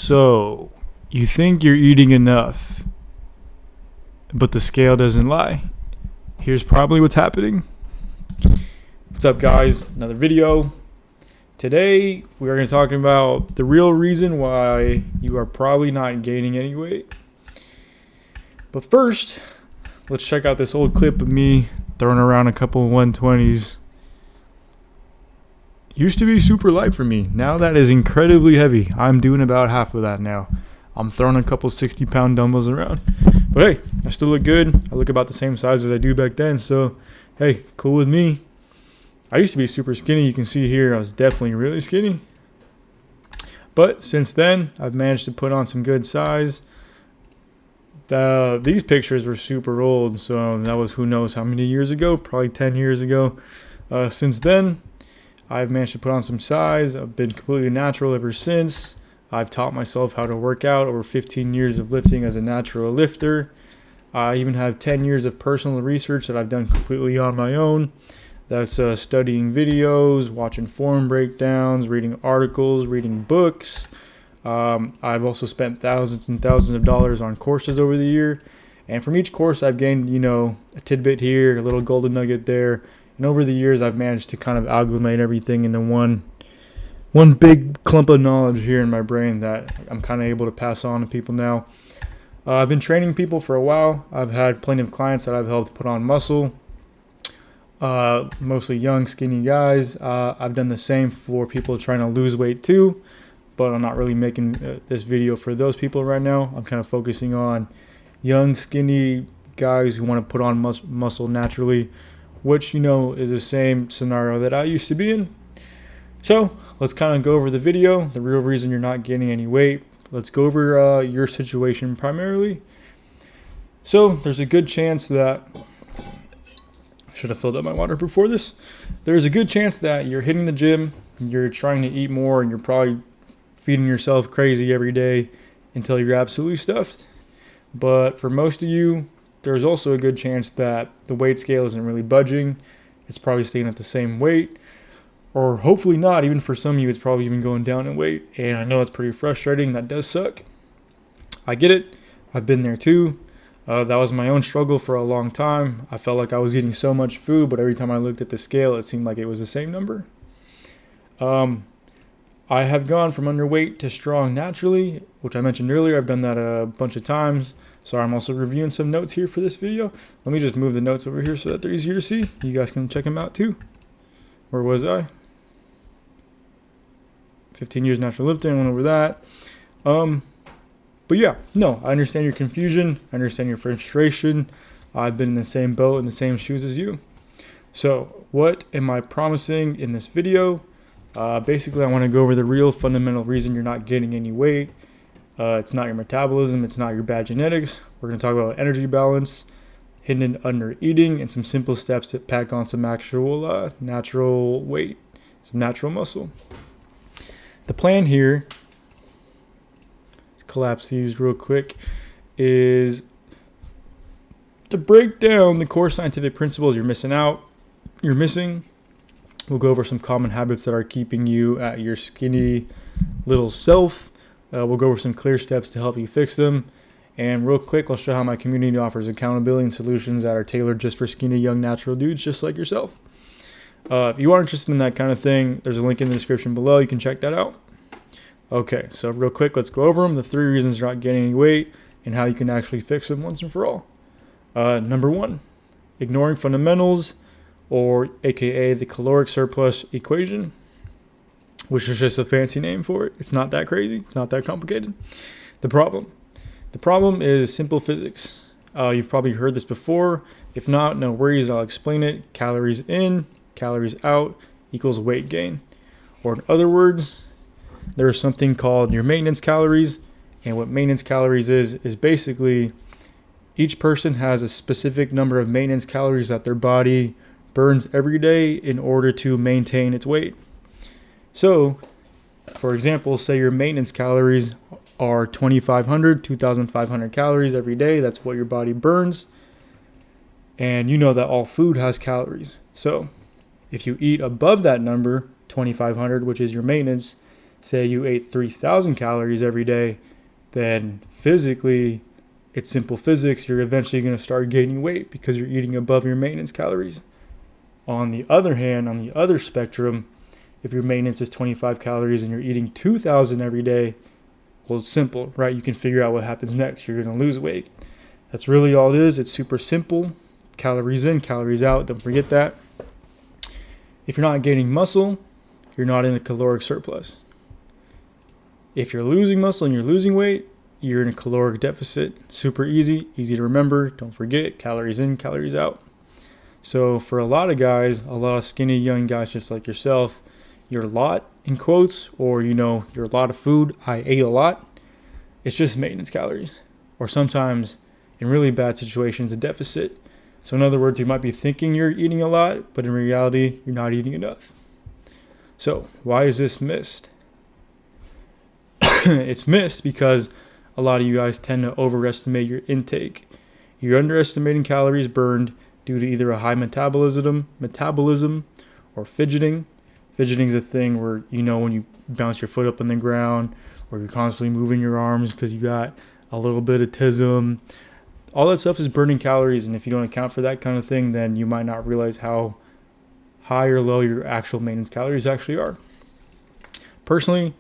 So, you think you're eating enough, but the scale doesn't lie. Here's probably what's happening. What's up, guys? Another video. Today, we are going to talk about the real reason why you are probably not gaining any weight. But first, let's check out this old clip of me throwing around a couple of 120s. Used to be super light for me. Now that is incredibly heavy. I'm doing about half of that now. I'm throwing a couple 60-pound dumbbells around. But hey, I still look good. I look about the same size as I do back then. So, hey, cool with me. I used to be super skinny. You can see here I was definitely really skinny. But since then, I've managed to put on some good size. These pictures were super old. So that was who knows how many years ago. Probably 10 years ago. Since then, I've managed to put on some size. I've been completely natural ever since. I've taught myself how to work out, over 15 years of lifting as a natural lifter. I even have 10 years of personal research that I've done completely on my own. That's studying videos, watching forum breakdowns, reading articles, reading books. I've also spent thousands and thousands of dollars on courses over the year. And from each course, I've gained, a tidbit here, a little golden nugget there. And over the years, I've managed to kind of agglomerate everything into one big clump of knowledge here in my brain that I'm kind of able to pass on to people now. I've been training people for a while. I've had plenty of clients that I've helped put on muscle, mostly young, skinny guys. I've done the same for people trying to lose weight too, but I'm not really making this video for those people right now. I'm kind of focusing on young, skinny guys who want to put on muscle naturally, which, is the same scenario that I used to be in. So let's kind of go over the video, the real reason you're not gaining any weight. Let's go over your situation primarily. So there's a good chance that, I should have filled up my water before this. There's a good chance that you're hitting the gym, you're trying to eat more, and you're probably feeding yourself crazy every day until you're absolutely stuffed. But for most of you, there's also a good chance that the weight scale isn't really budging. It's probably staying at the same weight. Or hopefully not. Even for some of you, it's probably even going down in weight. And I know it's pretty frustrating. That does suck. I get it. I've been there too. That was my own struggle for a long time. I felt like I was eating so much food, but every time I looked at the scale, it seemed like it was the same number. I have gone from underweight to strong naturally, which I mentioned earlier. I've done that a bunch of times. So I'm also reviewing some notes here for this video. Let me just move the notes over here so that they're easier to see. You guys can check them out too. Where was I? 15 years natural lifting, I went over that. But yeah, no, I understand your confusion. I understand your frustration. I've been in the same boat, in the same shoes as you. So what am I promising in this video? Basically, I want to go over the real fundamental reason you're not gaining any weight. It's not your metabolism. It's not your bad genetics. We're going to talk about energy balance, hidden under eating, and some simple steps to pack on some actual natural weight, some natural muscle. The plan here, let's collapse these real quick, is to break down the core scientific principles you're missing. We'll go over some common habits that are keeping you at your skinny little self. We'll go over some clear steps to help you fix them. And real quick, I'll show how my community offers accountability and solutions that are tailored just for skinny, young, natural dudes just like yourself. If you are interested in that kind of thing, there's a link in the description below. You can check that out. Okay, so real quick, let's go over them. The 3 reasons you're not gaining any weight and how you can actually fix them once and for all. Number 1, ignoring fundamentals, or AKA the caloric surplus equation, which is just a fancy name for it. It's not that crazy. It's not that complicated. The problem is simple physics. You've probably heard this before. If not, no worries. I'll explain it. Calories in, calories out equals weight gain. Or in other words, there's something called your maintenance calories. And what maintenance calories is basically each person has a specific number of maintenance calories that their body burns every day in order to maintain its weight. So, for example, say your maintenance calories are 2,500 calories every day. That's what your body burns. And you know that all food has calories. So if you eat above that number, 2,500, which is your maintenance, say you ate 3,000 calories every day, then physically, it's simple physics, you're eventually going to start gaining weight because you're eating above your maintenance calories. On the other hand, on the other spectrum, if your maintenance is 25 calories and you're eating 2,000 every day, well, it's simple, right? You can figure out what happens next. You're going to lose weight. That's really all it is. It's super simple. Calories in, calories out. Don't forget that. If you're not gaining muscle, you're not in a caloric surplus. If you're losing muscle and you're losing weight, you're in a caloric deficit. Super easy to remember. Don't forget, calories in, calories out. So for a lot of guys, a lot of skinny young guys just like yourself, your lot in quotes, or your lot of food, I ate a lot, it's just maintenance calories. Or sometimes in really bad situations, a deficit. So in other words, you might be thinking you're eating a lot, but in reality, you're not eating enough. So why is this missed? It's missed because a lot of you guys tend to overestimate your intake. You're underestimating calories burned due to either a high metabolism or fidgeting. Fidgeting is a thing where, when you bounce your foot up on the ground or you're constantly moving your arms because you got a little bit of tism. All that stuff is burning calories, and if you don't account for that kind of thing, then you might not realize how high or low your actual maintenance calories actually are. Personally,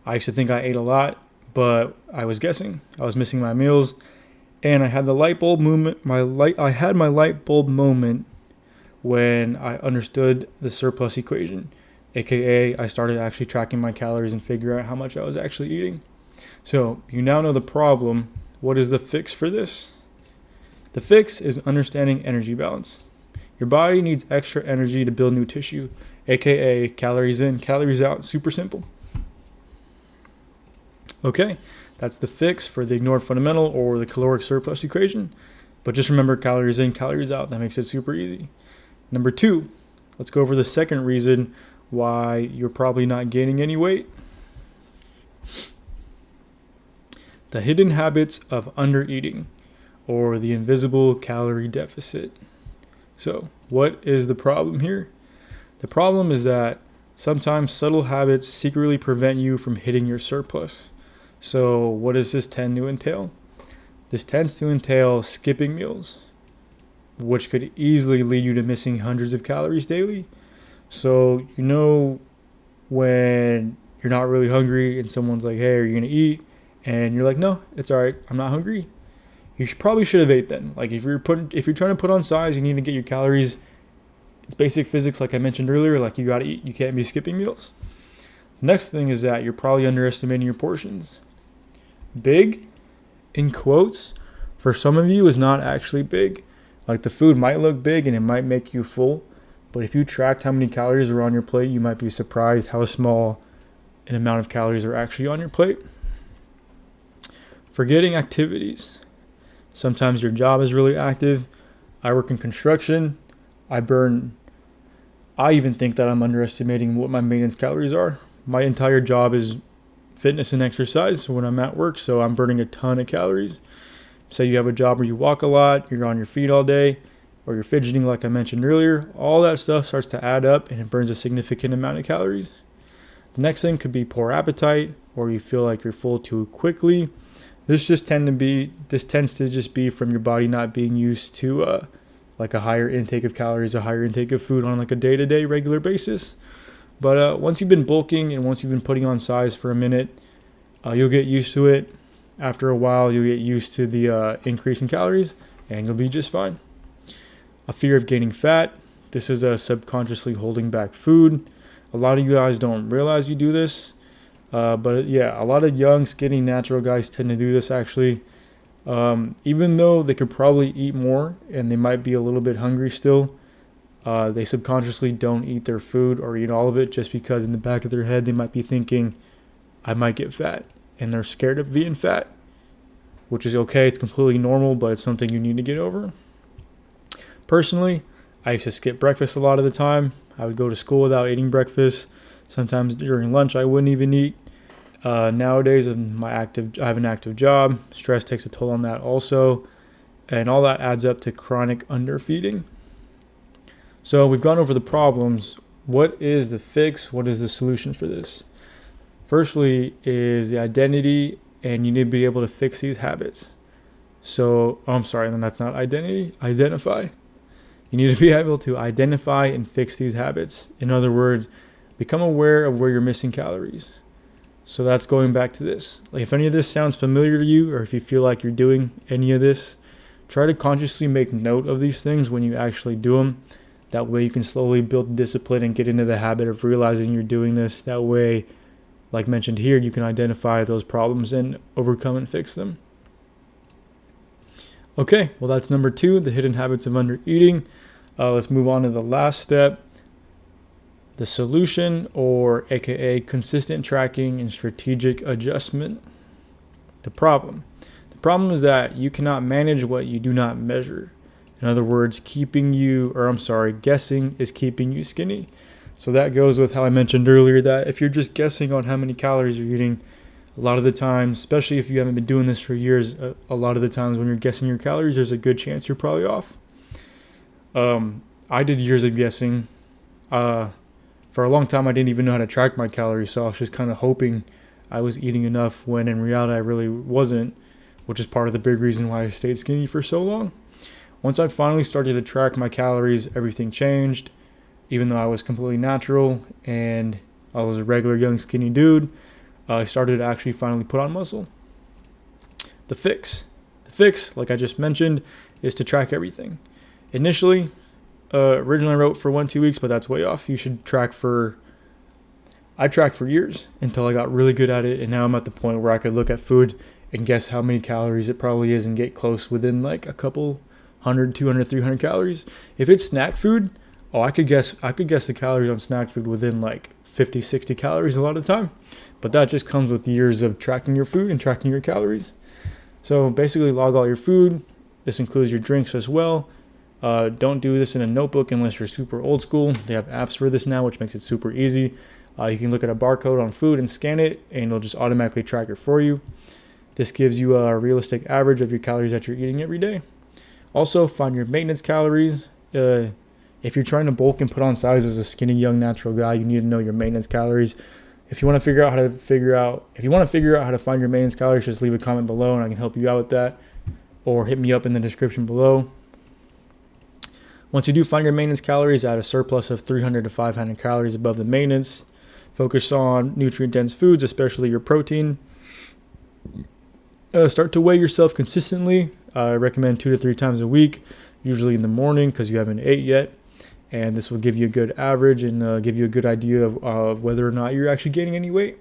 I used to think I ate a lot, but I was guessing. I was missing my meals, and I had the light bulb moment. I had my light bulb moment when I understood the surplus equation, aka I started actually tracking my calories and figure out how much I was actually eating. So you now know the problem. What is the fix for this? The fix is understanding energy balance. Your body needs extra energy to build new tissue, aka calories in, calories out. Super simple. Okay, that's the fix for the ignored fundamental or the caloric surplus equation. But just remember, calories in, calories out. That makes it super easy. Number 2, let's go over the second reason why you're probably not gaining any weight. The hidden habits of undereating, or the invisible calorie deficit. So, what is the problem here? The problem is that sometimes subtle habits secretly prevent you from hitting your surplus. So, what does this tend to entail? This tends to entail skipping meals, which could easily lead you to missing hundreds of calories daily. So, when you're not really hungry and someone's like, hey, are you going to eat? And you're like, no, it's all right. I'm not hungry. You probably should have ate then. Like if you're trying to put on size, you need to get your calories. It's basic physics, like I mentioned earlier. Like you got to eat. You can't be skipping meals. Next thing is that you're probably underestimating your portions. Big, in quotes, for some of you is not actually big. Like the food might look big and it might make you full, but if you tracked how many calories are on your plate, you might be surprised how small an amount of calories are actually on your plate. Forgetting activities. Sometimes your job is really active. I work in construction. I even think that I'm underestimating what my maintenance calories are. My entire job is fitness and exercise when I'm at work, so I'm burning a ton of calories. Say you have a job where you walk a lot, you're on your feet all day, or you're fidgeting like I mentioned earlier. All that stuff starts to add up and it burns a significant amount of calories. The next thing could be poor appetite, or you feel like you're full too quickly. This tends to just be from your body not being used to like a higher intake of calories, a higher intake of food on like a day-to-day regular basis. But once you've been bulking and once you've been putting on size for a minute, you'll get used to it. After a while, you'll get used to the increase in calories and you'll be just fine. A fear of gaining fat. This is subconsciously holding back food. A lot of you guys don't realize you do this. But yeah, a lot of young, skinny, natural guys tend to do this actually. Even though they could probably eat more and they might be a little bit hungry still, they subconsciously don't eat their food or eat all of it just because in the back of their head they might be thinking, I might get fat. And they're scared of being fat, which is okay. It's completely normal, but it's something you need to get over. Personally, I used to skip breakfast a lot of the time. I would go to school without eating breakfast. Sometimes during lunch, I wouldn't even eat. Nowadays, I have an active job. Stress takes a toll on that also. And all that adds up to chronic underfeeding. So we've gone over the problems. What is the fix? What is the solution for this? Firstly is the identity, and you need to be able to fix these habits. So, I'm sorry, then that's not identity, identify. You need to be able to identify and fix these habits. In other words, become aware of where you're missing calories. So that's going back to this. Like, if any of this sounds familiar to you, or if you feel like you're doing any of this, try to consciously make note of these things when you actually do them. That way you can slowly build discipline and get into the habit of realizing you're doing this. That way, like mentioned here, you can identify those problems and overcome and fix them. Okay, well, that's number 2, the hidden habits of undereating. Let's move on to the last step, the solution, or AKA consistent tracking and strategic adjustment. The problem is that you cannot manage what you do not measure. In other words, guessing is keeping you skinny. So that goes with how I mentioned earlier that if you're just guessing on how many calories you're eating, a lot of the times, especially if you haven't been doing this for years, a lot of the times when you're guessing your calories, there's a good chance you're probably off. I did years of guessing. For a long time, I didn't even know how to track my calories, so I was just kind of hoping I was eating enough when in reality I really wasn't, which is part of the big reason why I stayed skinny for so long. Once I finally started to track my calories, everything changed. Even though I was completely natural and I was a regular young skinny dude, I started to actually finally put on muscle. The fix, like I just mentioned, is to track everything. Initially, originally I wrote for 1-2 weeks, but that's way off. You should track I tracked for years until I got really good at it, and now I'm at the point where I could look at food and guess how many calories it probably is and get close within like a couple 100, 200, 300 calories. If it's snack food, I could guess the calories on snack food within like 50, 60 calories a lot of the time. But that just comes with years of tracking your food and tracking your calories. So basically log all your food. This includes your drinks as well. Don't do this in a notebook unless you're super old school. They have apps for this now, which makes it super easy. You can look at a barcode on food and scan it, and it'll just automatically track it for you. This gives you a realistic average of your calories that you're eating every day. Also, find your maintenance calories. If you're trying to bulk and put on size as a skinny young natural guy, you need to know your maintenance calories. If you want to figure out how to find your maintenance calories, just leave a comment below and I can help you out with that, or hit me up in the description below. Once you do find your maintenance calories, add a surplus of 300 to 500 calories above the maintenance. Focus on nutrient-dense foods, especially your protein. Start to weigh yourself consistently. I recommend 2 to 3 times a week, usually in the morning because you haven't ate yet. And this will give you a good average and give you a good idea of whether or not you're actually gaining any weight.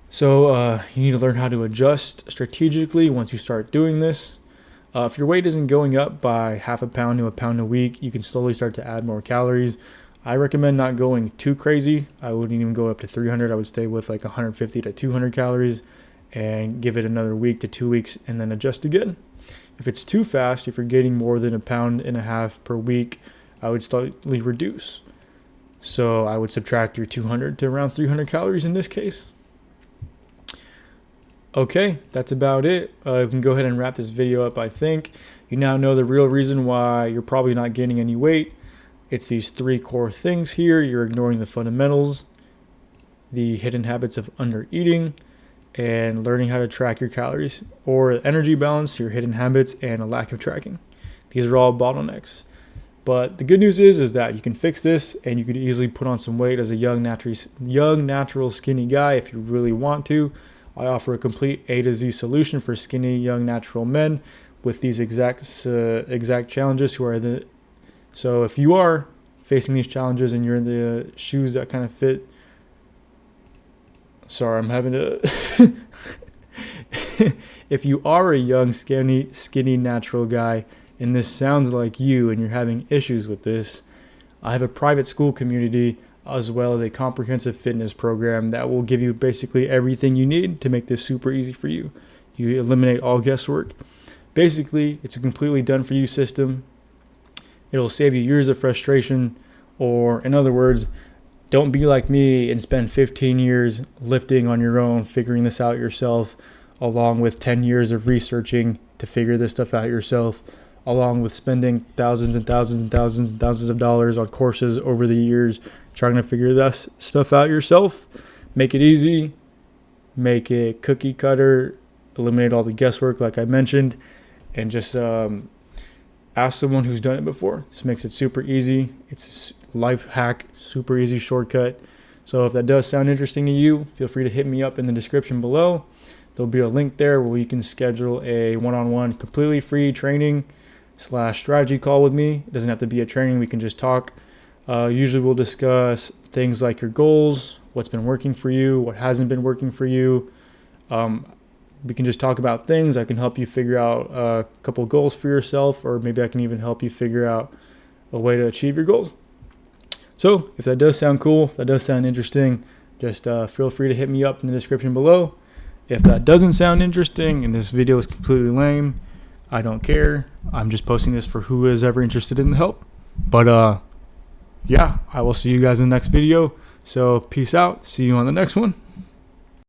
So you need to learn how to adjust strategically once you start doing this. If your weight isn't going up by half a pound to a pound a week, you can slowly start to add more calories. I recommend not going too crazy. I wouldn't even go up to 300. I would stay with like 150 to 200 calories and give it another week to 2 weeks and then adjust again. If it's too fast, if you're getting more than 1.5 pounds per week, I would slightly reduce. So I would subtract your 200 to around 300 calories in this case. Okay, that's about it. We can go ahead and wrap this video up, I think. You now know the real reason why you're probably not gaining any weight. It's these 3 core things here. You're ignoring the fundamentals, the hidden habits of undereating, and learning how to track your calories, or energy balance, your hidden habits, and a lack of tracking. These are all bottlenecks. But the good news is that you can fix this and you could easily put on some weight as a young natural skinny guy if you really want to. I offer a complete A to Z solution for skinny young natural men with these exact challenges. So if you are facing these challenges and you're in the shoes that kind of fit, if you are a young skinny natural guy and this sounds like you and you're having issues with this, I have a private school community as well as a comprehensive fitness program that will give you basically everything you need to make this super easy for you. You eliminate all guesswork. Basically, it's a completely done for you system. It'll save you years of frustration, or in other words, don't be like me and spend 15 years lifting on your own, figuring this out yourself, along with 10 years of researching to figure this stuff out yourself, along with spending thousands and thousands and thousands and thousands of dollars on courses over the years trying to figure this stuff out yourself. Make it easy, make it cookie cutter, eliminate all the guesswork like I mentioned, and just ask someone who's done it before. This makes it super easy. It's a life hack, super easy shortcut. So if that does sound interesting to you, feel free to hit me up in the description below. There'll be a link there where you can schedule a one-on-one completely free training / strategy call with me. It doesn't have to be a training. We can just talk. Usually we'll discuss things like your goals, what's been working for you, what hasn't been working for you. We can just talk about things. I can help you figure out a couple goals for yourself, or maybe I can even help you figure out a way to achieve your goals. So if that does sound cool, if that does sound interesting, just feel free to hit me up in the description below. If that doesn't sound interesting and this video is completely lame, I don't care. I'm just posting this for who is ever interested in the help. But yeah, I will see you guys in the next video. So peace out. See you on the next one.